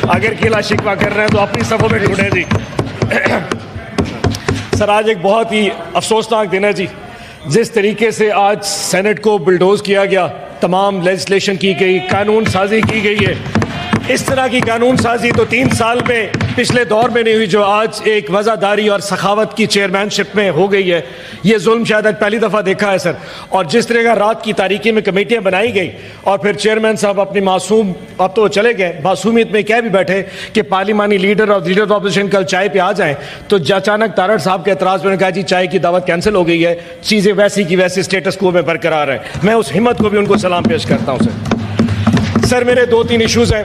اگر کیلا شکوہ کر رہے ہیں تو اپنی صفوں میں ڈھونڈیں جی. سر آج ایک بہت ہی افسوسناک دن ہے جی. جس طریقے سے آج سینٹ کو بلڈوز کیا گیا, تمام لیجسلیشن کی گئی, قانون سازی کی گئی ہے, اس طرح کی قانون سازی تو 3 سال میں پچھلے دور میں نہیں ہوئی جو آج ایک وزاداری اور سخاوت کی چیئرمین شپ میں ہو گئی ہے. یہ ظلم شاید آج پہلی دفعہ دیکھا ہے سر. اور جس طرح کا رات کی تاریکی میں کمیٹیاں بنائی گئی اور پھر چیئرمین صاحب اپنی معصوم, اب تو چلے گئے, معصومیت میں کہہ بھی بیٹھے کہ پارلیمانی لیڈر اور لیڈر آف اپوزیشن کل چائے پہ آ جائیں, تو اچانک تارڑ صاحب کے اعتراض میں نے کہا جی چائے کی دعوت کینسل ہو گئی ہے, چیزیں ویسی کی ویسی اسٹیٹس کو میں برقرار ہے. میں اس ہمت کو بھی ان کو سلام پیش کرتا ہوں سر. سر میرے 2-3 ایشوز ہیں.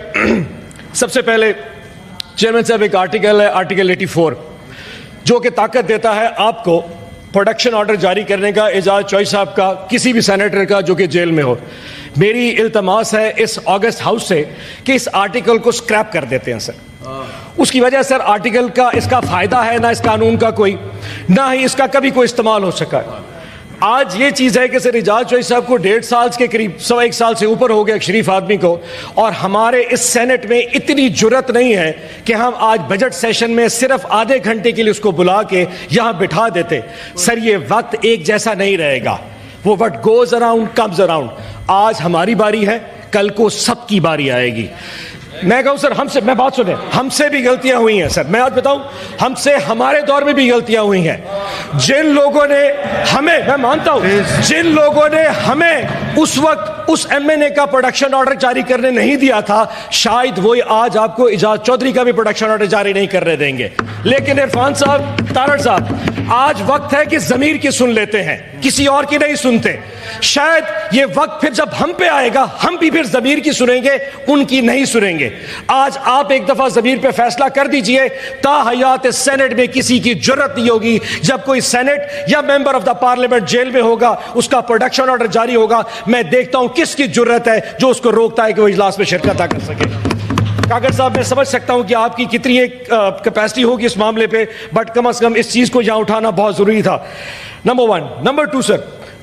سب سے پہلے چیئرمین صاحب ایک آرٹیکل ہے آرٹیکل 84 جو کہ طاقت دیتا ہے آپ کو پروڈکشن آرڈر جاری کرنے کا اعجاز چوئی صاحب کا, کسی بھی سینیٹر کا جو کہ جیل میں ہو. میری التماس ہے اس آگسٹ ہاؤس سے کہ اس آرٹیکل کو سکریپ کر دیتے ہیں سر. اس کی وجہ سر آرٹیکل کا اس کا فائدہ ہے نہ اس قانون کا کوئی, نہ ہی اس کا کبھی کوئی استعمال ہو سکا ہے. آج یہ چیز ہے کہ سر اعجاز چوئی صاحب کو 1.5 سال کے قریب 1.25 سال سے اوپر ہو گیا ایک شریف آدمی کو, اور ہمارے اس سینٹ میں اتنی جرت نہیں ہے کہ ہم آج بجٹ سیشن میں صرف آدھے گھنٹے کے لیے اس کو بلا کے یہاں بٹھا دیتے. سر یہ وقت ایک جیسا نہیں رہے گا, وہ what goes around comes around. آج ہماری باری ہے, کل کو سب کی باری آئے گی. میں کہوں سر ہم سے, میں بات سنیں, ہم سے بھی غلطیاں ہوئی ہیں سر. میں آج بتاؤں ہم سے ہمارے دور میں بھی غلطیاں ہوئی ہیں. جن لوگوں نے ہمیں, میں مانتا ہوں, جن لوگوں نے ہمیں اس وقت اس ایم این اے کا پروڈکشن آرڈر جاری کرنے نہیں دیا تھا, شاید وہی آج آپ کو اعجاز چودھری کا بھی پروڈکشن آرڈر جاری نہیں کرنے دیں گے. لیکن عرفان صاحب, تارڑ صاحب, آج وقت ہے کہ ضمیر کی سن لیتے ہیں, کسی اور کی نہیں سنتے. شاید یہ وقت پھر جب ہم پہ آئے گا ہم بھی پھر ضمیر کی سنیں گے, ان کی نہیں سنیں گے. آج آپ ایک دفعہ ضمیر پہ فیصلہ کر دیجئے, تا حیات سینٹ میں کسی کی جرت نہیں ہوگی جب کوئی سینٹ یا ممبر آف دا پارلیمنٹ جیل میں ہوگا, اس کا پروڈکشن آرڈر جاری ہوگا, میں دیکھتا ہوں کس کی جرت ہے جو اس کو روکتا ہے کہ وہ اجلاس میں شرکت نہ کر سکے. کاکڑ صاحب, میں سمجھ سکتا ہوں کہ آپ کی کتنی ایک کیپیسٹی ہوگی اس معاملے پہ, بٹ کم از کم اس چیز کو یہاں اٹھانا بہت ضروری تھا. نمبر 1. نمبر 2 سر,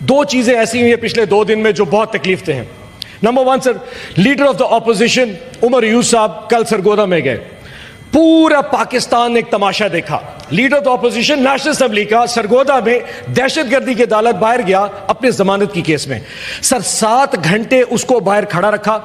2 چیزیں ایسی ہوئی ہیں پچھلے 2 دن میں جو بہت تکلیف دہ ہیں. Number 1 sir, leader of the opposition Umar Younis صاحب کل سرگودا میں گئے. پورا پاکستان نے ایک تماشا دیکھا. Leader of the opposition national assembly کا سرگودا میں دہشت گردی کی عدالت باہر گیا اپنے ضمانت کی کیس میں. سر 7 گھنٹے اس کو باہر کھڑا رکھا,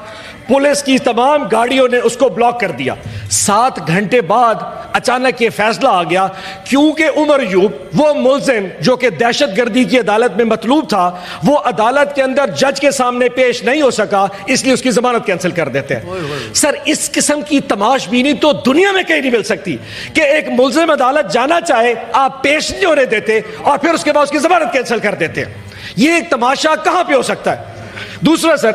پولیس کی تمام گاڑیوں نے اس کو بلاک کر دیا. 7 گھنٹے بعد اچانک یہ فیصلہ آ گیا, کیونکہ عمر یوب وہ ملزم جو کہ دہشت گردی کی عدالت میں مطلوب تھا, وہ عدالت کے اندر جج کے سامنے پیش نہیں ہو سکا, اس لیے اس کی ضمانت کینسل کر دیتے ہیں. سر اس قسم کی تماش بینی تو دنیا میں کہیں نہیں مل سکتی کہ ایک ملزم عدالت جانا چاہے, آپ پیش نہیں ہونے دیتے اور پھر اس کے بعد اس کی ضمانت کینسل کر دیتے ہیں. یہ ایک تماشا کہاں پہ ہو سکتا ہے؟ دوسرا سر,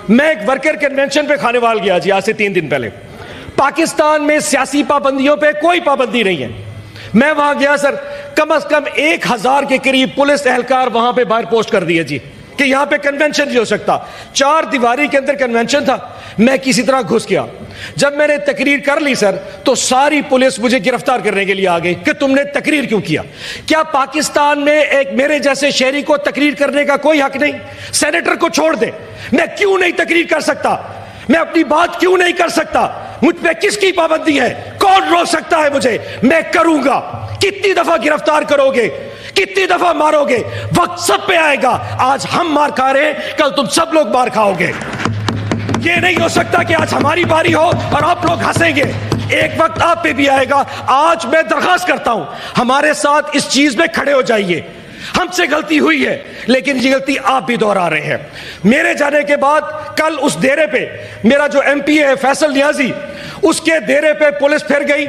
میں ایک ورکر کنونشن پہ کھانیوال گیا جی آج سے 3 دن پہلے. پاکستان میں سیاسی پابندیوں پہ کوئی پابندی نہیں ہے. میں وہاں گیا سر, کم از کم 1000 کے قریب پولیس اہلکار وہاں پہ باہر پوسٹ کر دیے جی کہ یہاں پہ کنونشن نہیں ہو سکتا. 4 دیواری کے اندر کنونشن تھا. میں کسی طرح گھس گیا. جب میں نے تقریر کر لی سر, تو ساری پولیس مجھے گرفتار کرنے کے لیے آ گئی کہ تم نے تقریر کیوں کیا. کیا پاکستان میں ایک میرے جیسے شہری کو تقریر کرنے کا کوئی حق نہیں؟ سینیٹر کو چھوڑ دے, میں کیوں نہیں تقریر کر سکتا؟ میں اپنی بات کیوں نہیں کر سکتا؟ مجھ پہ کس کی پابندی ہے؟ کون روک سکتا ہے مجھے؟ میں کروں گا. کتنی دفعہ گرفتار کرو گے, کتنی دفعہ مارو گے؟ وقت سب پہ آئے گا. آج ہم مار کھا رہے ہیں, کل تم سب لوگ مار کھاؤ گے. یہ نہیں ہو سکتا کہ آج ہماری باری ہو اور آپ لوگ ہنسیں گے. ایک وقت آپ پہ بھی آئے گا. آج میں درخواست کرتا ہوں ہمارے ساتھ اس چیز میں کھڑے ہو جائیے. ہم سے غلطی ہوئی ہے, لیکن یہ غلطی آپ بھی دہرا رہے ہیں. میرے جانے کے بعد کل اس ڈیرے پہ میرا جو ایم پی ہے فیصل نیازی, اس کے ڈیرے پہ پولیس پھر گئی,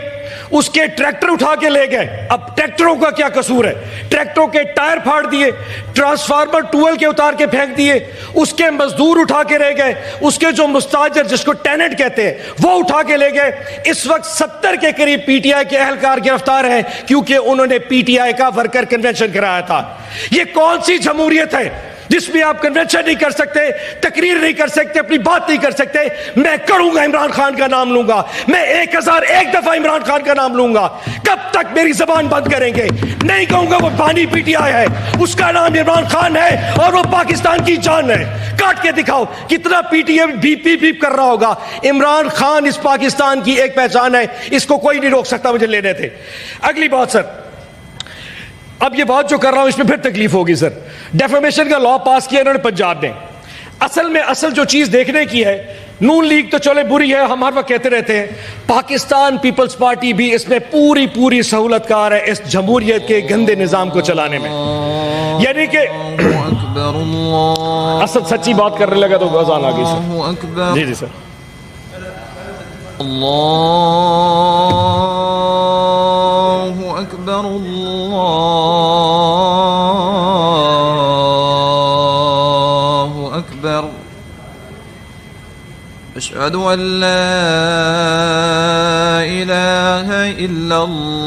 اس کے ٹریکٹر اٹھا کے لے گئے. اب ٹریکٹروں کا کیا قصور ہے؟ ٹریکٹروں کے ٹائر پھاڑ دیے, ٹرانسفارمر ٹویل کے اتار کے پھینک دیے, اس کے مزدور اٹھا کے لے گئے, اس کے جو مستاجر جس کو ٹیننٹ کہتے ہیں وہ اٹھا کے لے گئے. اس وقت 70 کے قریب پی ٹی آئی کے اہلکار گرفتار ہیں کیونکہ انہوں نے پی ٹی آئی کا ورکر کنونشن کرایا تھا. یہ کون سی جمہوریت ہے جس میں آپ کنونشن نہیں کر سکتے, تقریر نہیں کر سکتے, اپنی بات نہیں کر سکتے, میں کروں گا عمران خان کا نام لوں گا, میں 1001 دفعہ عمران خان کا نام لوں گا. کب تک میری زبان بند کریں گے؟ نہیں کہوں گا وہ بانی پی ٹی آئی ہے, اس کا نام عمران خان ہے اور وہ پاکستان کی جان ہے. کاٹ کے دکھاؤ کتنا P T M beep beep beep کر رہا ہوگا. عمران خان اس پاکستان کی ایک پہچان ہے, اس کو کوئی نہیں روک سکتا. مجھے لینے تھے اگلی بات سر, اب یہ بات جو کر رہا ہوں اس میں پھر تکلیف ہوگی سر. ڈیفیمیشن کا لا پاس کیا انہوں نے پنجاب نے. اصل جو چیز دیکھنے کی ہے, نون لیگ تو چلے بری ہے, ہم ہر وقت کہتے رہتے ہیں, پاکستان پیپلز پارٹی بھی اس میں پوری سہولت کار ہے اس جمہوریت کے گندے نظام کو چلانے میں. یعنی کہ اصل سچی بات کرنے لگا تو اذان آ گئی سر. جی سر. اللہ اکبر اللہ اکبر. اشہد ان لا الہ الا اللہ.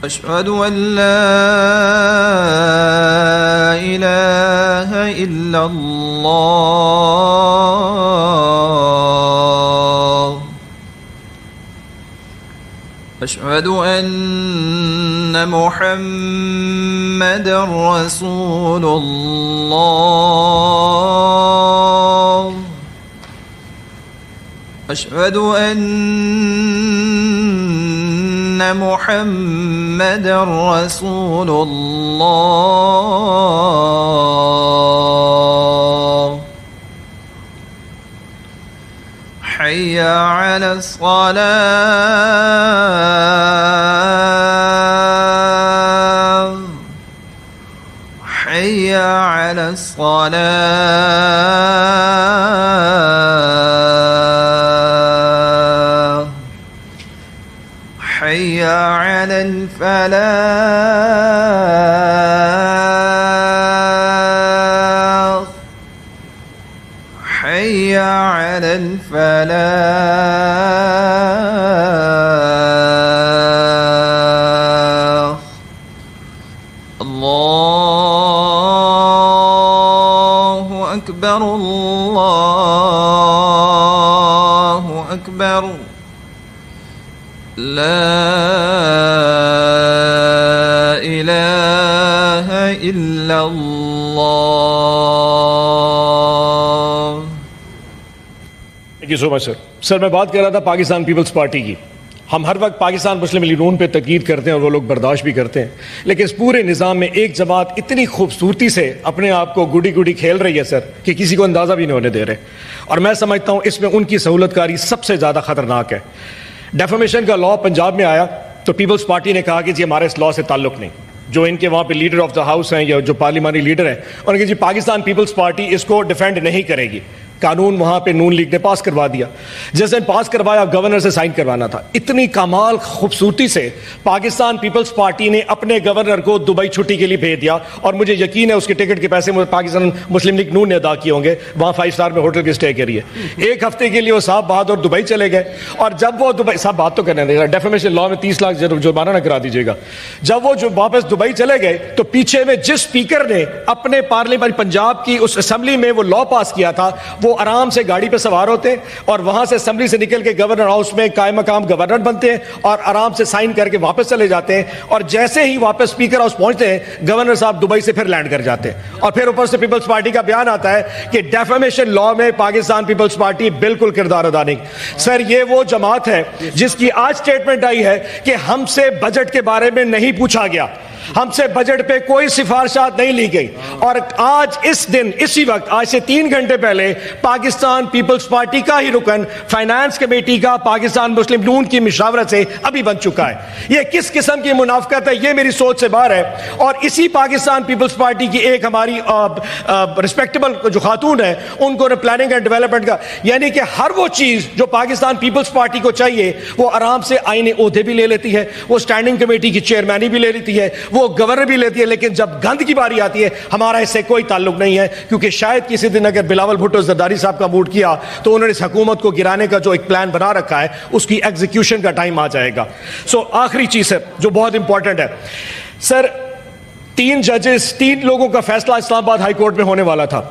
اشہد ان لا الہ الا اللہ. اشہد ان محمد رسول اللہ. اشہد ان محمد رسول اللہ. حی علی الصلاة. حی علی الصلاة. حی علی الفلاح. حی علی الفلاح. اللہ اکبر اللہ اکبر. لا الہ الا اللہ. تھینک یو سو مچ سر. سر میں بات کر رہا تھا پاکستان پیپلز پارٹی کی. ہم ہر وقت پاکستان مسلم لیگ نون پہ تنقید کرتے ہیں اور وہ لوگ برداشت بھی کرتے ہیں, لیکن اس پورے نظام میں ایک جماعت اتنی خوبصورتی سے اپنے آپ کو گڈی گڈی کھیل رہی ہے سر کہ کسی کو اندازہ بھی نہیں ہونے دے رہے. اور میں سمجھتا ہوں اس میں ان کی سہولت کاری سب سے زیادہ خطرناک ہے. ڈیفیمیشن کا لا پنجاب میں آیا تو پیپلز پارٹی نے کہا کہ جی ہمارے اس لا سے تعلق نہیں. جو ان کے وہاں پہ لیڈر آف دا ہاؤس ہیں یا جو پارلیمانی لیڈر ہیں, انہوں نے کہا جی پاکستان پیپلز پارٹی اس کو ڈیفینڈ نہیں کرے گی. قانون وہاں پہ نون لیگ نے پاس کروا دیا. جس دن پاس کروایا گورنر سے سائن کروانا تھا. اتنی کمال خوبصورتی سے پاکستان پیپلز پارٹی نے اپنے گورنر کو دبئی چھٹی کے لیے بھیج دیا, اور مجھے یقین ہے اس کے ٹکٹ کے پیسے پاکستان مسلم لیگ نون نے ادا کیے ہوں گے. وہاں 5 اسٹار میں ہوٹل کی اسٹے کری ہے. 1 ہفتے کے لیے وہ صاحب بہادر دبئی چلے گئے, اور جب وہ دبئی, صاحب بات تو کرنے دے, ڈیفیمیشن لا میں 30 لاکھ جرمانہ نہ کرا دیجیے گا. جب وہ جو واپس دبئی چلے گئے تو پیچھے میں جس اسپیکر نے اپنے پارلیمنٹ پنجاب کی اس اسمبلی میں وہ لا پاس کیا تھا, وہ آرام سے گاڑی پہ سوار ہوتے اور وہاں سے اسمبلی سے نکل کے گورنر ہاؤس میں قائم مقام گورنر بنتے ہیں اور آرام سے سائن کر کے واپس چلے جاتے ہیں. اور جیسے ہی واپس اسپیکر ہاؤس پہنچتے ہیں گورنر صاحب دبئی سے پھر لینڈ کر جاتے ہیں. اور پھر اوپر سے پیپلز پارٹی کا بیان آتا ہے کہ ڈیفیمیشن لا میں پاکستان پیپلز پارٹی بالکل کردار ادا نہیں. سر یہ وہ جماعت ہے جس کی آج سٹیٹمنٹ آئی ہے کہ ہم سے بجٹ کے بارے میں نہیں پوچھا گیا, ہم سے بجٹ پہ کوئی سفارشات نہیں لی گئی. اور آج اس دن اسی وقت آج سے 3 گھنٹے پہلے پاکستان پیپلز پارٹی کا ہی رکن فائنانس کمیٹی کا پاکستان مسلم نون کی مشاورت سے ابھی بن چکا ہے. یہ کس قسم کی منافقت ہے, یہ میری سوچ سے باہر ہے. اور اسی پاکستان پیپلز پارٹی کی ایک ہماری ریسپیکٹیبل جو خاتون ہے, ان کو پلاننگ اینڈ ڈیولپمنٹ کا, یعنی کہ ہر وہ چیز جو پاکستان پیپلز پارٹی کو چاہیے وہ آرام سے آئینی عہدے بھی لے لیتی ہے, وہ اسٹینڈنگ کمیٹی کی چیئرمینی بھی لے لیتی ہے, وہ گورنر بھی لیتی ہے, لیکن جب گند کی باری آتی ہے ہمارا اس سے کوئی تعلق نہیں ہے, کیونکہ شاید کسی دن اگر بلاول بھٹو زرداری صاحب کا موڈ کیا تو انہوں نے اس حکومت کو گرانے کا جو ایک پلان بنا رکھا ہے اس کی ایگزیکیوشن کا ٹائم آ جائے گا. سو آخری چیز ہے جو بہت امپورٹنٹ ہے سر, 3 ججز 3 لوگوں کا فیصلہ اسلام آباد ہائی کورٹ میں ہونے والا تھا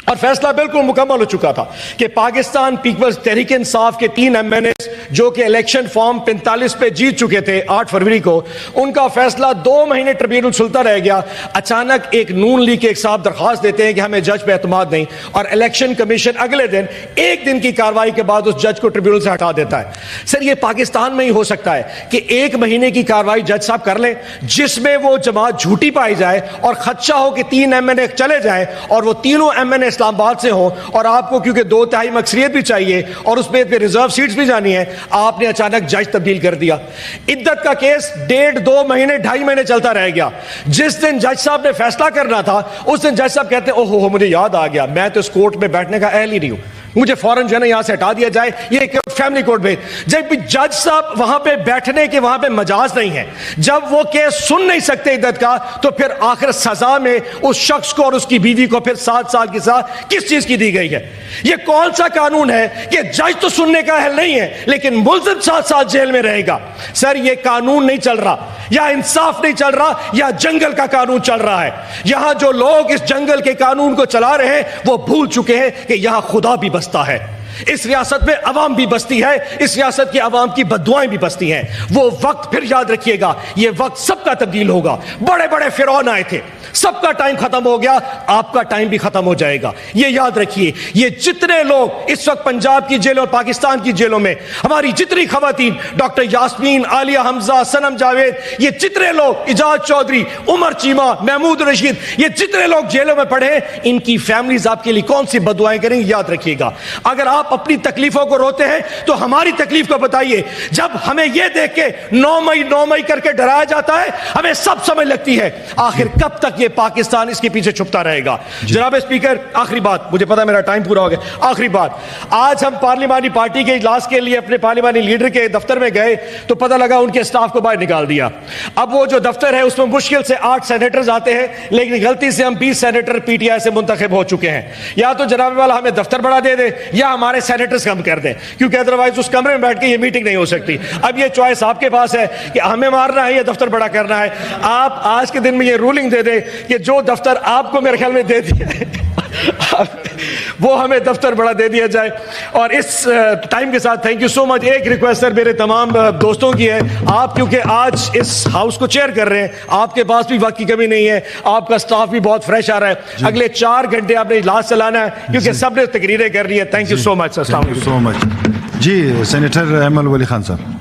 اور فیصلہ بالکل مکمل ہو چکا تھا کہ پاکستان پیپلز تحریک انصاف کے 3 ایم این ایز جو کہ الیکشن فارم 45 پہ جیت چکے تھے 8 فروری کو, ان کا فیصلہ 2 مہینے ٹریبیونل سلطہ رہ گیا. اچانک ایک نون لیگ کے ایک صاحب درخواست دیتے ہیں کہ ہمیں جج پہ اعتماد نہیں, اور الیکشن کمیشن اگلے دن 1 دن کی کارروائی کے بعد اس جج کو ٹریبیونل سے ہٹا دیتا ہے. سر یہ پاکستان میں ہی ہو سکتا ہے کہ 1 مہینے کی کارروائی جج صاحب کر لیں جس میں وہ جماعت جھوٹی پائی جائے اور خدشہ ہو کہ 3 ایم این اے چلے جائیں اور وہ تینوں ایم این اے اسلام آباد سے ہوں, اور آپ کو کیونکہ 2/3 اکثریت بھی چاہیے اور اس پہ ریزرو سیٹس بھی جانی ہے, آپ نے اچانک جج تبدیل کر دیا. عدت کا کیس 1.5 2 مہینے 2.5 مہینے چلتا رہ گیا. جس دن جج صاحب نے فیصلہ کرنا تھا اس دن جج صاحب کہتے ہیں اوہ ہو مجھے یاد آ گیا, میں تو اس کورٹ میں بیٹھنے کا اہل ہی نہیں ہوں, مجھے فوراً جو ہے نا یہاں سے ہٹا دیا جائے, یہ فیملی کورٹ بھیج. جب جج صاحب وہاں پہ بیٹھنے کے وہاں پہ مجاز نہیں ہے, جب وہ کیس سن نہیں سکتے عدت کا, تو پھر آخر سزا میں اس شخص کو اور اس کی بیوی کو پھر 7 سال کی سزا کس چیز کی دی گئی ہے؟ یہ کون سا قانون ہے کہ جج تو سننے کا اہل نہیں ہے لیکن ملزم 7 سال جیل میں رہے گا؟ سر یہ قانون نہیں چل رہا, یا انصاف نہیں چل رہا, یا جنگل کا قانون چل رہا ہے. یہاں جو لوگ اس جنگل کے قانون کو چلا رہے ہیں وہ بھول چکے ہیں کہ یہاں خدا بھی بستا ہے, اس ریاست میں عوام بھی بستی ہے, اس ریاست کی عوام کی بددعائیں بھی بستی ہیں. وہ وقت پھر یاد رکھیے گا, یہ وقت سب کا تبدیل ہوگا. بڑے بڑے فرعون آئے تھے, سب کا ٹائم ختم ہو گیا, آپ کا ٹائم بھی ختم ہو جائے گا. یہ یاد رکھیے. یہ جتنے لوگ اس وقت پنجاب کی جیلوں اور پاکستان کی جیلوں میں, ہماری جتنی خواتین, ڈاکٹر یاسمین, عالیہ حمزہ, سنم جاوید, یہ جتنے لوگ, اجاز چودھری, عمر چیمہ, محمود رشید, یہ جتنے لوگ جیلوں میں پڑے ہیں, ان کی فیملیز آپ کے لیے کون سی بددعائیں کریں گے, یاد رکھیے گا. اگر آپ اپنی تکلیفوں کو روتے ہیں تو ہماری تکلیف کو بتائیے. جب ہمیں یہ دیکھ کے 9 مئی کر کے ڈرایا جاتا ہے, ہمیں سب سمجھ لگتی ہے آخر کب تک یہ پاکستان اس کے پیچھے چھپتا رہے گا. جناب اسپیکر, آخری بات, مجھے پتا میرا ٹائم پورا ہو گیا, آخری بات. آج ہم پارلیمانی پارٹی کے اجلاس کے لیے اپنے پارلیمانی لیڈر کے دفتر میں گئے تو پتہ لگا ان کے اسٹاف کو باہر نکال دیا. اب وہ جو دفتر ہے اس میں مشکل سے 8 سینیٹرز آتے ہیں, لیکن غلطی سے ہم 20 سینیٹر پی ٹی آئی سے منتخب ہو چکے ہیں. یا تو جناب والا ہمیں دفتر بڑا دے دے یا ہمارے سینیٹرز کم کر دیں, کیونکہ ادروائز اس کمرے میں بیٹھ کے یہ میٹنگ نہیں ہو سکتی. اب یہ چوائس آپ کے پاس ہے کہ ہمیں مارنا ہے یا دفتر بڑا کرنا ہے. آپ آج کے دن میں یہ رولنگ دے دیں کہ جو دفتر آپ کو میرے خیال میں دے دیا وہ ہمیں دفتر بڑا دے دیا جائے. اور اس ٹائم کے ساتھ تھینک یو سو مچ. ایک ریکویسٹ سر میرے تمام دوستوں کی ہے, آپ کیونکہ آج اس ہاؤس کو چیئر کر رہے ہیں, آپ کے پاس بھی وقت کی کمی نہیں ہے, آپ کا سٹاف بھی بہت فریش آ رہا ہے, اگلے 4 گھنٹے آپ نے اجلاس چلانا ہے کیونکہ سب نے تقریریں کر رہی ہے. تھینک یو سو مچ. السلام علیکم. جی سینیٹر ایمل ولی خان صاحب.